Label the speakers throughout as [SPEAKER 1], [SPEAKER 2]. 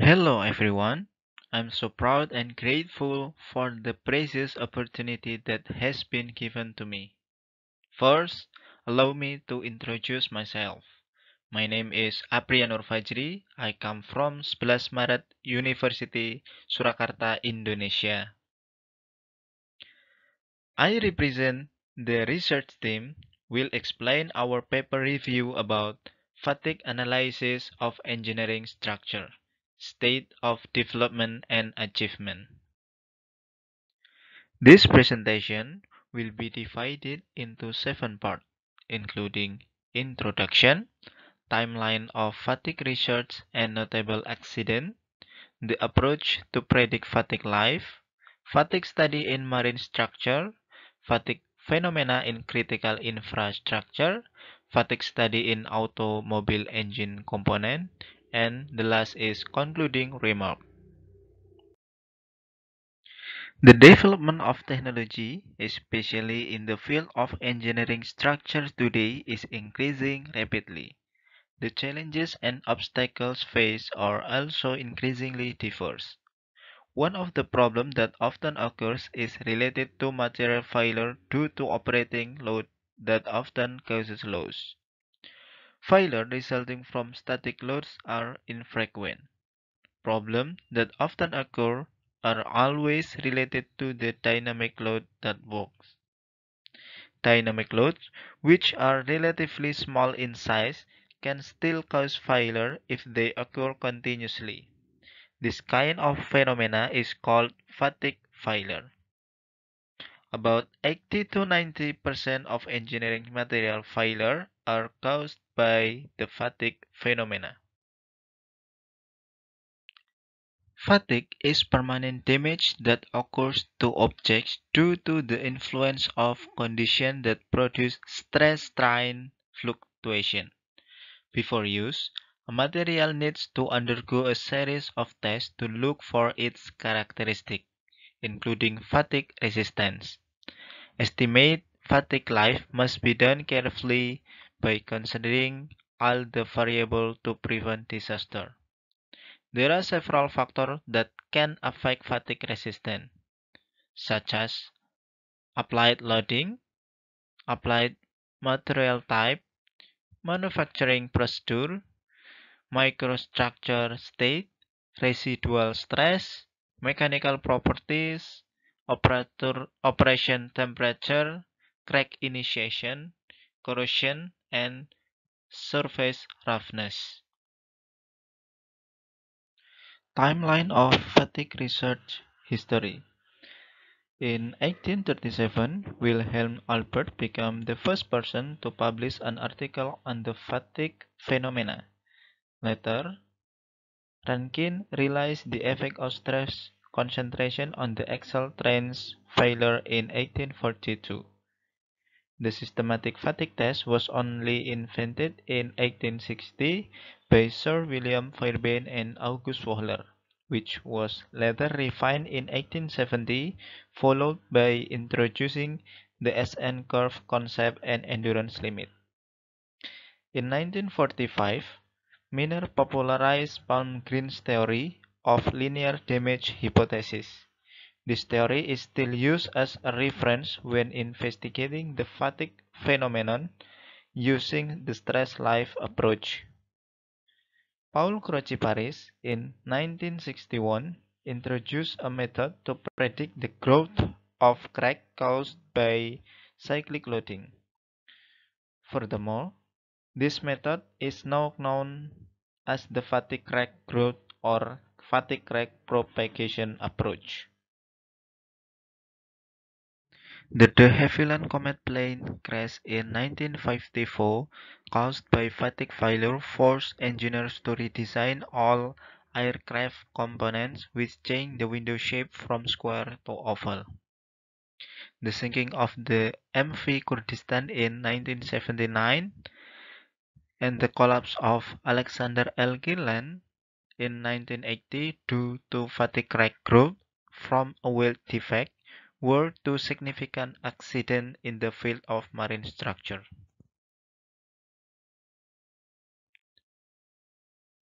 [SPEAKER 1] Hello everyone. I'm so proud and grateful for the precious opportunity that has been given to me. First, allow me to introduce myself. My name is Aprianur Fajri. I come from 11 Maret University, Surakarta, Indonesia. I represent the research team. Will explain our paper review about fatigue analysis of engineering structure, state of development and achievement. This presentation will be divided into 7 parts, including introduction, timeline of fatigue research and notable accident, the approach to predict fatigue life, fatigue study in marine structure, fatigue phenomena in critical infrastructure, fatigue study in automobile engine component, and the last is concluding remark. The development of technology, especially in the field of engineering structures today, is increasing rapidly. The challenges and obstacles faced are also increasingly diverse. One of the problems that often occurs is related to material failure due to operating load that often causes loss. Failure resulting from static loads are infrequent. Problems that often occur are always related to the dynamic load that works. Dynamic loads, which are relatively small in size, can still cause failure if they occur continuously. This kind of phenomena is called fatigue failure. About 80 to 90% of engineering material failure are caused by the fatigue phenomena. Fatigue is permanent damage that occurs to objects due to the influence of conditions that produce stress-strain fluctuation. Before use, a material needs to undergo a series of tests to look for its characteristics, including fatigue resistance. Estimate fatigue life must be done carefully by considering all the variables to prevent disaster. There are several factors that can affect fatigue resistance, such as applied loading, applied material type, manufacturing procedure, microstructure state, residual stress, mechanical properties, operation temperature, crack initiation, corrosion, and surface roughness. Timeline of fatigue research history. In 1837, Wilhelm Albert became the first person to publish an article on the fatigue phenomena. Later, Rankine realized the effect of stress concentration on the axle train's failure in 1842. The systematic fatigue test was only invented in 1860 by Sir William Fairbairn and August Wöhler, which was later refined in 1870, followed by introducing the SN curve concept and endurance limit. In 1945, Miner popularized Palmgreen's theory of linear damage hypothesis. This theory is still used as a reference when investigating the fatigue phenomenon using the stress-life approach. Paul Croce-Paris in 1961 introduced a method to predict the growth of crack caused by cyclic loading. Furthermore, this method is now known as the fatigue crack growth or fatigue crack propagation approach. The de Havilland Comet plane crash in 1954 caused by fatigue failure forced engineers to redesign all aircraft components which changed the window shape from square to oval. The sinking of the MV Kurdistan in 1979 and the collapse of Alexander L. Gilland in 1980 due to fatigue crack growth from a weld defect were two significant accidents in the field of marine structure.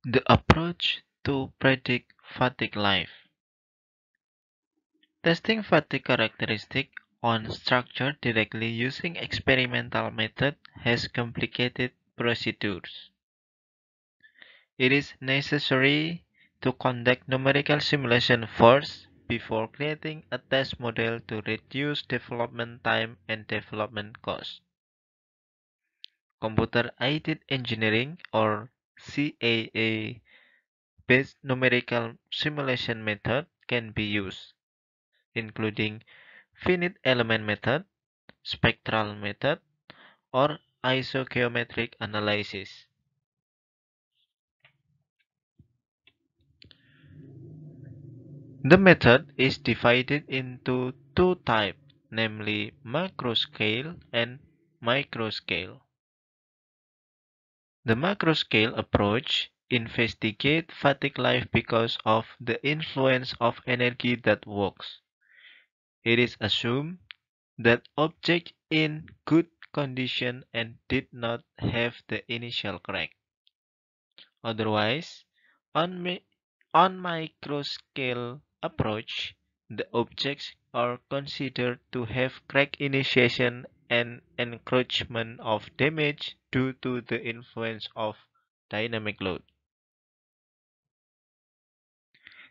[SPEAKER 1] The approach to predict fatigue life. Testing fatigue characteristic on structure directly using experimental method has complicated procedures. It is necessary to conduct numerical simulation first before creating a test model to reduce development time and development cost. Computer-aided engineering or CAA based numerical simulation method can be used, including finite element method, spectral method, or isogeometric analysis. The method is divided into two types, namely macroscale and microscale. The macroscale approach investigates fatigue life because of the influence of energy that works. It is assumed that object in good condition and did not have the initial crack. Otherwise, on, on microscale approach, the objects are considered to have crack initiation and encroachment of damage due to the influence of dynamic load.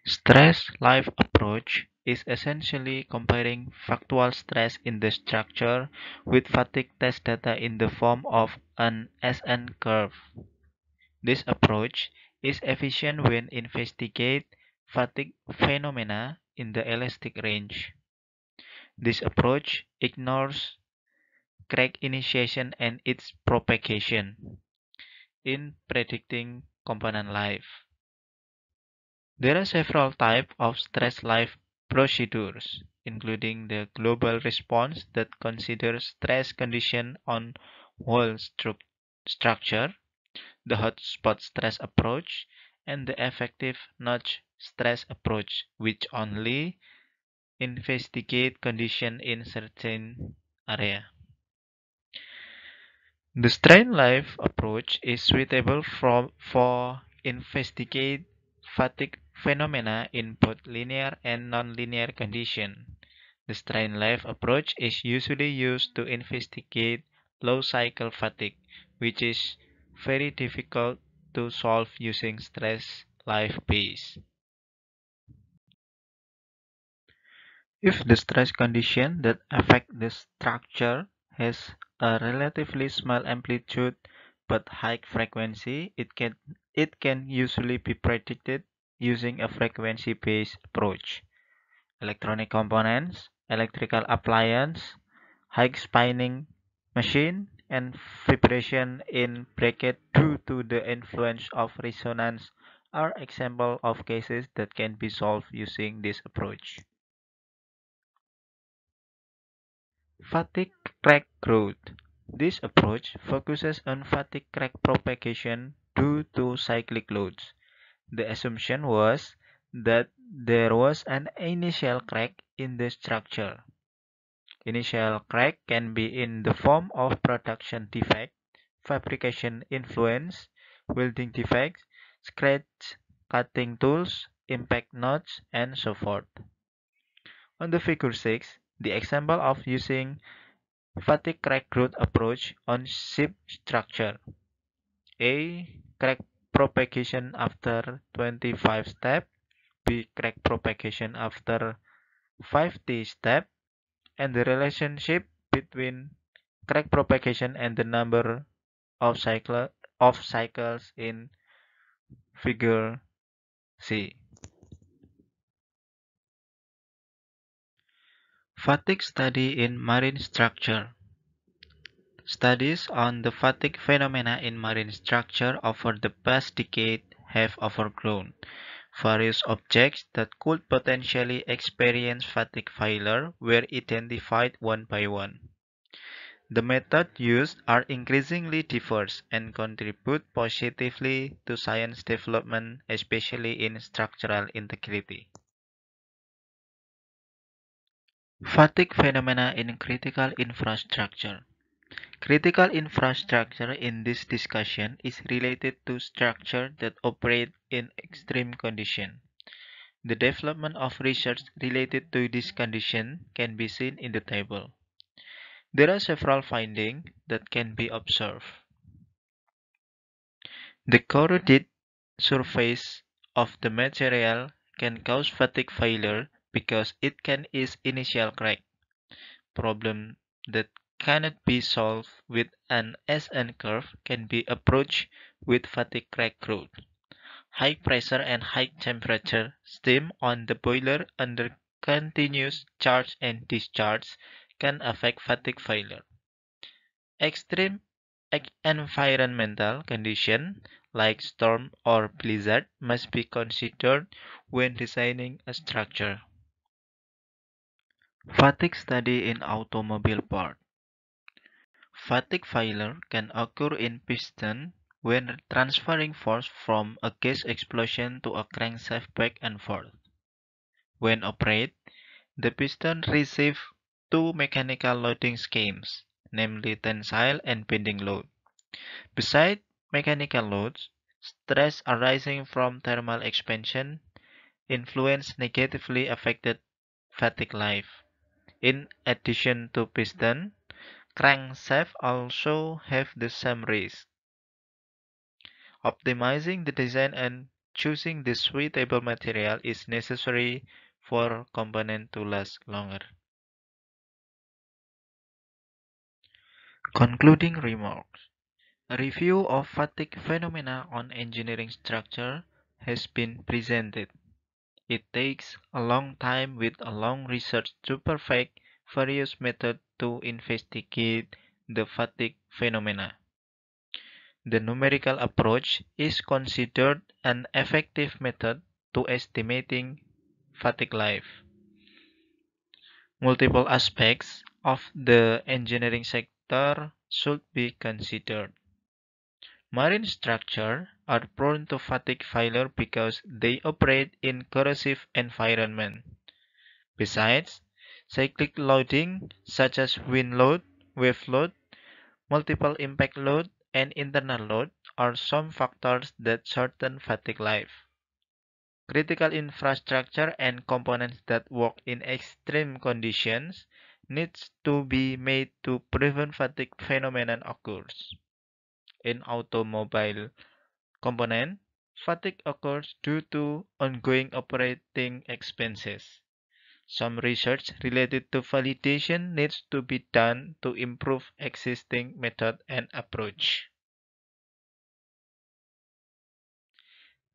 [SPEAKER 1] Stress life approach is essentially comparing factual stress in the structure with fatigue test data in the form of an SN curve. This approach is efficient when investigate fatigue phenomena in the elastic range. This approach ignores crack initiation and its propagation in predicting component life. There are several types of stress life procedures, including the global response that considers stress condition on whole structure, the hotspot stress approach, and the effective notch stress approach, which only investigate condition in certain area. The strain life approach is suitable for investigate fatigue phenomena in both linear and nonlinear conditions. The strain life approach is usually used to investigate low cycle fatigue, which is very difficult to solve using stress life base. If the stress condition that affect the structure has a relatively small amplitude but high frequency, it can usually be predicted using a frequency-based approach. Electronic components, electrical appliance, high spinning machine, and vibration in bracket due to the influence of resonance are examples of cases that can be solved using this approach. Fatigue crack growth. This approach focuses on fatigue crack propagation due to cyclic loads. The assumption was that there was an initial crack in the structure. Initial crack can be in the form of production defect, fabrication influence, welding defects, scratch cutting tools, impact knots, and so forth. On the figure 6, the example of using fatigue crack growth approach on ship structure. A. Crack propagation after 25 step. B. Crack propagation after 50 step. And the relationship between crack propagation and the number of cycles in figure C. Fatigue study in marine structure. Studies on the fatigue phenomena in marine structure over the past decade have overgrown various objects that could potentially experience fatigue failure were identified one by one. The methods used are increasingly diverse and contribute positively to science development, especially in structural integrity. Fatigue phenomena in critical infrastructure. Critical infrastructure in this discussion is related to structure that operate in extreme condition. The development of research related to this condition can be seen in the table. There are several findings that can be observed. The corroded surface of the material can cause fatigue failure because it can ease initial crack, problem that cannot be solved with an S-N curve can be approached with fatigue crack growth. High pressure and high temperature steam on the boiler under continuous charge and discharge can affect fatigue failure. Extreme environmental conditions like storm or blizzard must be considered when designing a structure. Fatigue study in automobile part. Fatigue failure can occur in piston when transferring force from a gas explosion to a crankshaft back and forth. When operated, the piston receives two mechanical loading schemes, namely tensile and bending load. Besides mechanical loads, stress arising from thermal expansion influence negatively affected fatigue life. In addition to piston, crankshaft also have the same risk. Optimizing the design and choosing the suitable material is necessary for component to last longer. Concluding remarks. A review of fatigue phenomena on engineering structure has been presented. It takes a long time with a long research to perfect various methods to investigate the fatigue phenomena. The numerical approach is considered an effective method to estimating fatigue life. Multiple aspects of the engineering sector should be considered. Marine structures are prone to fatigue failure because they operate in corrosive environment. Besides, cyclic loading such as wind load, wave load, multiple impact load, and internal load are some factors that shorten fatigue life. Critical infrastructure and components that work in extreme conditions needs to be made to prevent fatigue phenomenon occurs. In automobile component, fatigue occurs due to ongoing operating expenses. Some research related to validation needs to be done to improve existing method and approach.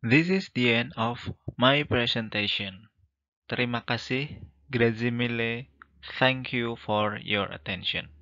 [SPEAKER 1] This is the end of my presentation. Terima kasih, grazie mille. Thank you for your attention.